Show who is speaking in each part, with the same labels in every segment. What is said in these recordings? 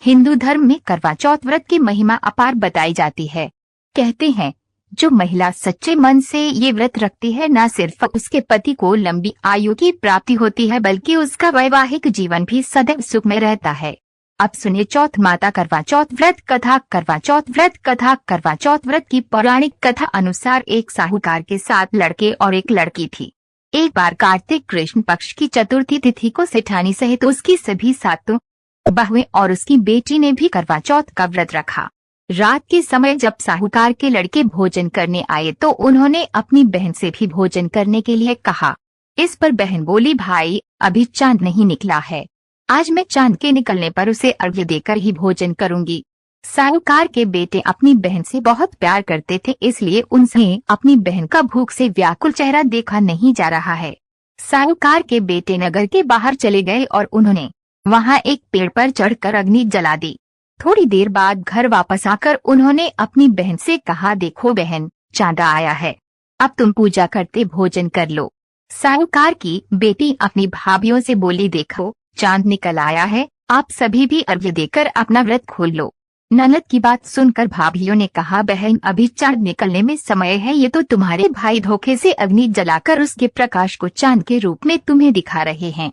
Speaker 1: हिंदू धर्म में करवा चौथ व्रत की महिमा अपार बताई जाती है। कहते हैं, जो महिला सच्चे मन से ये व्रत रखती है, न सिर्फ उसके पति को लंबी आयु की प्राप्ति होती है, बल्कि उसका वैवाहिक जीवन भी सदैव सुखमय रहता है। अब सुनिए चौथ माता करवा चौथ व्रत कथा। करवा चौथ व्रत कथा। करवा चौथ व्रत की पौराणिक कथा अनुसार एक साहूकार के 7 लड़के और एक लड़की थी। एक बार कार्तिक कृष्ण पक्ष की चतुर्थी तिथि को सेठानी सहित उसकी सभी 7 बहुएं और उसकी बेटी ने भी करवा चौथ का व्रत रखा। रात के समय जब साहूकार के लड़के भोजन करने आए तो उन्होंने अपनी बहन से भी भोजन करने के लिए कहा। इस पर बहन बोली, भाई अभी चांद नहीं निकला है, आज मैं चांद के निकलने पर उसे अर्घ्य देकर ही भोजन करूंगी। साहूकार के बेटे अपनी बहन से बहुत प्यार करते थे, इसलिए उनसे अपनी बहन का भूख से व्याकुल चेहरा देखा नहीं जा रहा है। साहूकार के बेटे नगर के बाहर चले गए और उन्होंने वहां एक पेड़ पर चढ़कर अग्नि जला दी। थोड़ी देर बाद घर वापस आकर उन्होंने अपनी बहन से कहा, देखो बहन, चांद आया है, अब तुम पूजा करते भोजन कर लो। साहूकार की बेटी अपनी भाभीियों से बोली, देखो चांद निकल आया है, आप सभी भी अर्घ्य देकर अपना व्रत खोल लो। ननद की बात सुनकर भाभीियों ने कहा, बहन अभी चांद निकलने में समय है, ये तो तुम्हारे भाई धोखे से अग्नि जलाकर उसके प्रकाश को चांद के रूप में तुम्हें दिखा रहे हैं,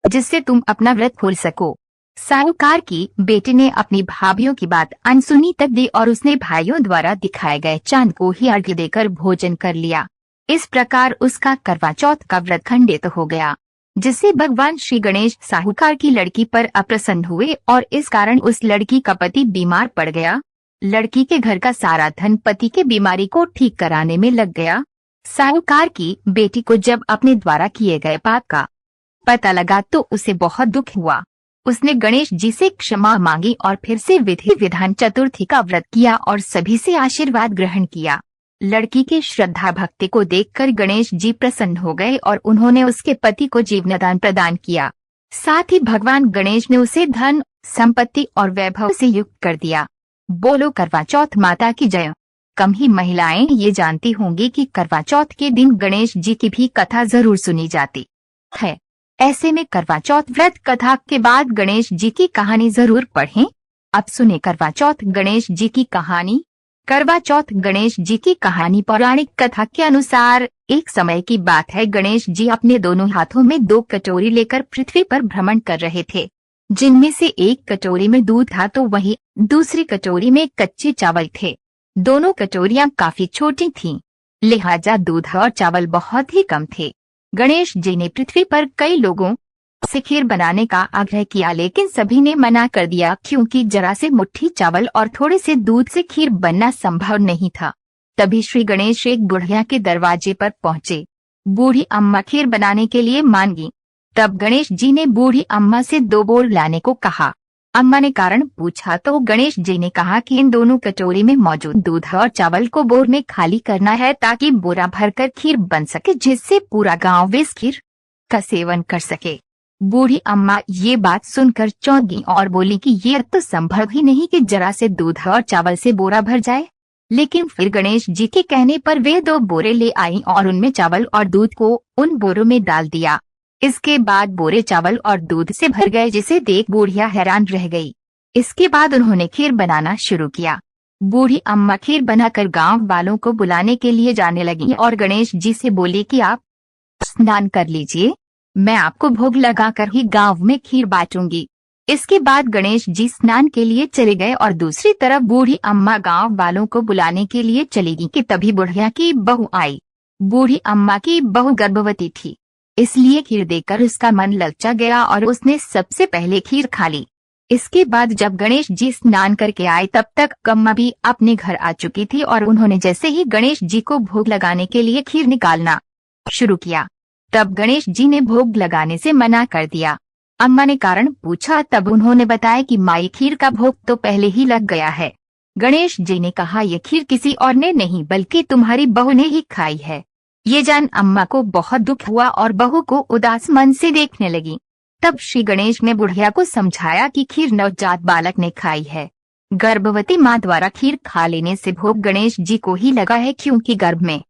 Speaker 1: जिससे तुम अपना व्रत खोल सको। साहूकार की बेटी ने अपनी भाभीियों की बात अनसुनी तक दी और उसने भाइयों द्वारा दिखाए गए चांद को ही अर्घ्य देकर भोजन कर लिया। इस प्रकार उसका करवा चौथ का व्रत खंडित हो गया, जिससे भगवान श्री गणेश साहूकार की लड़की पर अप्रसन्न हुए और इस कारण उस लड़की का पति बीमार पड़ गया। लड़की के घर का सारा धन पति के बीमारी को ठीक कराने में लग गया। साहूकार की बेटी को जब अपने द्वारा किए गए पाप का पता लगा तो उसे बहुत दुख हुआ। उसने गणेश जी से क्षमा मांगी और फिर से विधि विधान चतुर्थी का व्रत किया और सभी से आशीर्वाद ग्रहण किया। लड़की के श्रद्धा भक्ति को देखकर गणेश जी प्रसन्न हो गए और उन्होंने उसके पति को जीवनदान प्रदान किया। साथ ही भगवान गणेश ने उसे धन, संपत्ति और वैभव से युक्त कर दिया। बोलो करवा चौथ माता की जय। कम ही महिलाएं ये जानती होंगी कि करवा चौथ के दिन गणेश जी की भी कथा जरूर सुनी जाती है। ऐसे में करवा चौथ व्रत कथा के बाद गणेश जी की कहानी जरूर पढ़ें। अब सुने करवा चौथ गणेश जी की कहानी। करवा चौथ गणेश जी की कहानी पौराणिक कथा के अनुसार एक समय की बात है। गणेश जी अपने दोनों हाथों में 2 कटोरी लेकर पृथ्वी पर भ्रमण कर रहे थे, जिनमें से एक कटोरी में दूध था तो वहीं दूसरी कटोरी में कच्चे चावल थे। दोनों कटोरियां काफी छोटी थीं, लिहाजा दूध और चावल बहुत ही कम थे। गणेश जी ने पृथ्वी पर कई लोगों से खीर बनाने का आग्रह किया, लेकिन सभी ने मना कर दिया, क्योंकि जरा से मुट्ठी चावल और थोड़े से दूध से खीर बनना संभव नहीं था। तभी श्री गणेश एक बुढ़िया के दरवाजे पर पहुंचे। बूढ़ी अम्मा खीर बनाने के लिए मान गई। तब गणेश जी ने बूढ़ी अम्मा से 2 बोर लाने को कहा। अम्मा ने कारण पूछा तो गणेश जी ने कहा कि इन दोनों कटोरी में मौजूद दूध और चावल को बोर में खाली करना है, ताकि बोरा भरकर खीर बन सके, जिससे पूरा गांव इस खीर का सेवन कर सके। बूढ़ी अम्मा ये बात सुनकर चौंक गई और बोली कि ये तो संभव ही नहीं कि जरा से दूध और चावल से बोरा भर जाए। लेकिन फिर गणेश जी के कहने पर वे 2 बोरे ले आई और उनमें चावल और दूध को उन बोरों में डाल दिया। इसके बाद बोरे चावल और दूध से भर गए, जिसे देख बूढ़िया हैरान रह गई। इसके बाद उन्होंने खीर बनाना शुरू किया। बूढ़ी अम्मा खीर बनाकर गांव वालों को बुलाने के लिए जाने लगी और गणेश जी से बोली कि आप स्नान कर लीजिए, मैं आपको भोग लगाकर ही गांव में खीर बांटूंगी। इसके बाद गणेश जी स्नान के लिए चले गए और दूसरी तरफ बूढ़ी अम्मा गांव वालों को बुलाने के लिए चली गई कि तभी बुढ़िया की बहू आई। बूढ़ी अम्मा की बहू गर्भवती थी, इसलिए खीर देकर उसका मन ललचा गया और उसने सबसे पहले खीर खा ली। इसके बाद जब गणेश जी स्नान करके आए तब तक अम्मा भी अपने घर आ चुकी थी और उन्होंने जैसे ही गणेश जी को भोग लगाने के लिए खीर निकालना शुरू किया, तब गणेश जी ने भोग लगाने से मना कर दिया। अम्मा ने कारण पूछा, तब उन्होंने बताया कि माई खीर का भोग तो पहले ही लग गया है। गणेश जी ने कहा, ये खीर किसी और ने नहीं बल्कि तुम्हारी बहू ने ही खाई है। ये जान अम्मा को बहुत दुख हुआ और बहू को उदास मन से देखने लगी। तब श्री गणेश ने बुढ़िया को समझाया कि खीर नवजात बालक ने खाई है। गर्भवती माँ द्वारा खीर खा लेने से भोग गणेश जी को ही लगा है, क्योंकि गर्भ में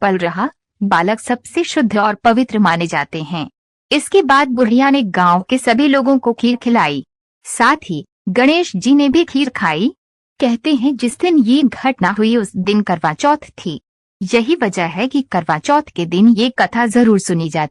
Speaker 1: पल रहा बालक सबसे शुद्ध और पवित्र माने जाते हैं। इसके बाद बुढ़िया ने गांव के सभी लोगों को खीर खिलाई। साथ ही गणेश जी ने भी खीर खाई। कहते हैं जिस दिन ये घटना हुई उस दिन करवा चौथ थी। यही वजह है कि करवा चौथ के दिन ये कथा जरूर सुनी जाती